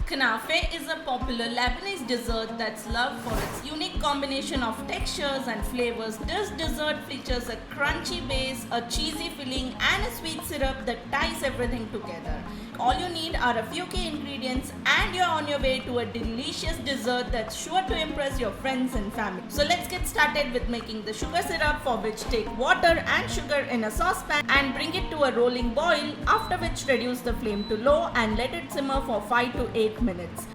Knafeh is a popular Lebanese dessert that's loved for its unique combination of textures and flavors. This dessert features a crunchy base, a cheesy filling, and a sweet syrup that ties everything together. All you need are a few key ingredients, and you're on your way to a delicious dessert that's sure to impress your friends and family. So let's get started with making the sugar syrup, for which take water and sugar in a saucepan and bring it to a rolling boil, after which reduce the flame to low and let it simmer for 5 to 8 minutes.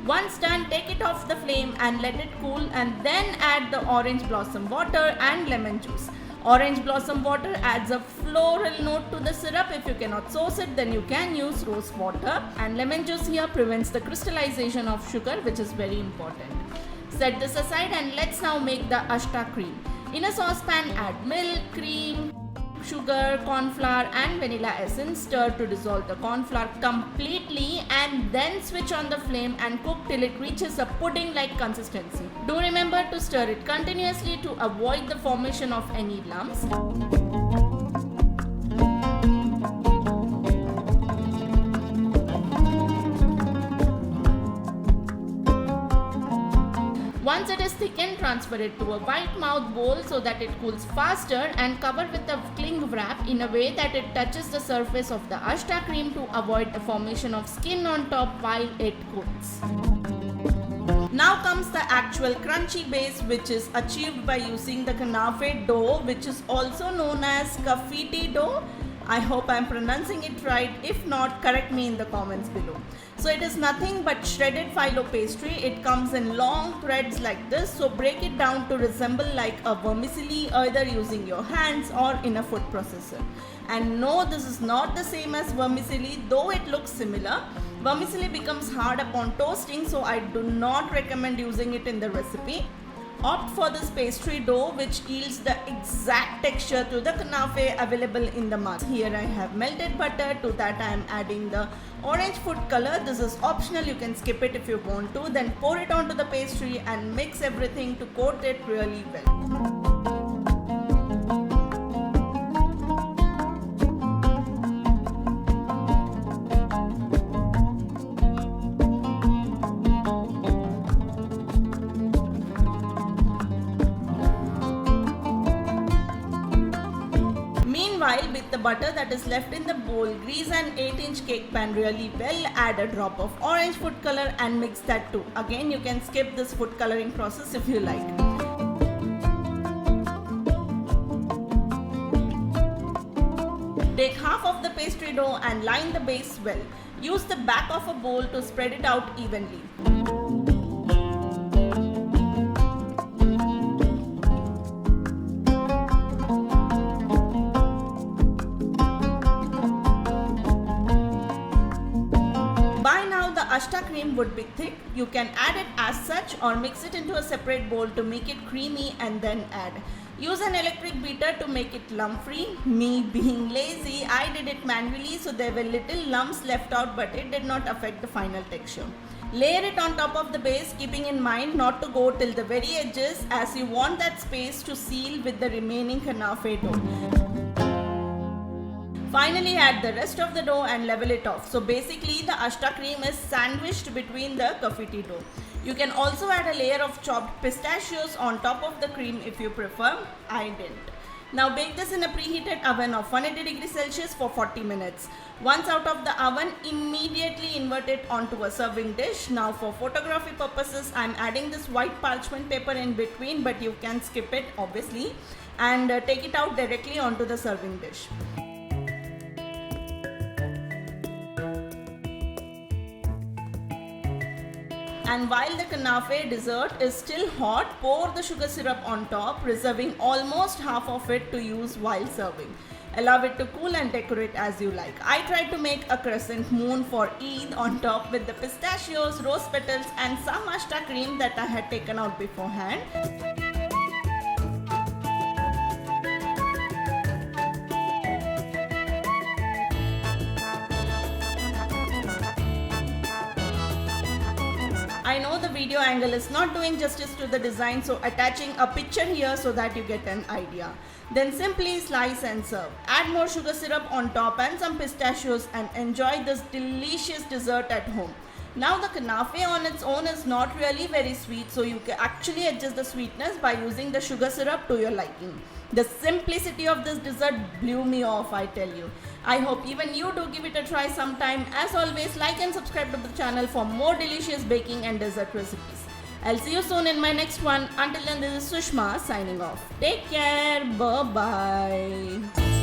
Once done, take it off the flame and let it cool, and then add the orange blossom water and lemon juice. Orange blossom water adds a floral note to the syrup. If you cannot source it, then you can use rose water, and lemon juice here prevents the crystallization of sugar, which is very important. Set this aside and let's now make the Ashta Cream. In a saucepan, add milk, cream, sugar, cornflour and vanilla essence. Stir to dissolve the cornflour completely and then switch on the flame and cook till it reaches a pudding-like consistency. Do remember to stir it continuously to avoid the formation of any lumps. Once it is thickened, transfer it to a white mouth bowl so that it cools faster, and cover with a cling wrap in a way that it touches the surface of the Ashta cream to avoid the formation of skin on top while it cooks. Now comes the actual crunchy base, which is achieved by using the Kunafa dough, which is also known as Knafeh dough. I hope I am pronouncing it right. If not, correct me in the comments below. So it is nothing but shredded phyllo pastry. It comes in long threads like this. So break it down to resemble like a vermicelli, either using your hands or in a food processor. And no, this is not the same as vermicelli, though it looks similar. Vermicelli becomes hard upon toasting, so I do not recommend using it in the recipe. Opt for this pastry dough, which yields the exact texture to the Knafeh available in the market. Here I have melted butter. To that I am adding the orange food color. This is optional, you can skip it if you want to. Then pour it onto the pastry and mix everything to coat it really well. Meanwhile, with the butter that is left in the bowl, grease an 8-inch cake pan really well, add a drop of orange food color and mix that too. Again, you can skip this food coloring process if you like. Take half of the pastry dough and line the base well. Use the back of a bowl to spread it out evenly. Ashta cream would be thick. You can add it as such or mix it into a separate bowl to make it creamy and then add. Use an electric beater to make it lump free. Me being lazy, I did it manually, so there were little lumps left out, but it did not affect the final texture. Layer it on top of the base, keeping in mind not to go till the very edges, as you want that space to seal with the remaining Knafeh dough. Finally, add the rest of the dough and level it off. So basically, the Ashta cream is sandwiched between the Knafeh dough. You can also add a layer of chopped pistachios on top of the cream if you prefer. I didn't. Now bake this in a preheated oven of 180 degrees Celsius for 40 minutes. Once out of the oven, immediately invert it onto a serving dish. Now for photography purposes, I am adding this white parchment paper in between, but you can skip it obviously, and take it out directly onto the serving dish. And while the Knafeh dessert is still hot, pour the sugar syrup on top, reserving almost half of it to use while serving. Allow it to cool and decorate as you like. I tried to make a crescent moon for Eid on top with the pistachios, rose petals and some Ashta cream that I had taken out beforehand. I know the video angle is not doing justice to the design, so attaching a picture here so that you get an idea. Then simply slice and serve. Add more sugar syrup on top and some pistachios and enjoy this delicious dessert at home. Now the Knafeh on its own is not really very sweet, so you can actually adjust the sweetness by using the sugar syrup to your liking. The simplicity of this dessert blew me off, I tell you. I hope even you do give it a try sometime. As always, like and subscribe to the channel for more delicious baking and dessert recipes. I'll see you soon in my next one. Until then, this is Sushma signing off. Take care. Bye-bye.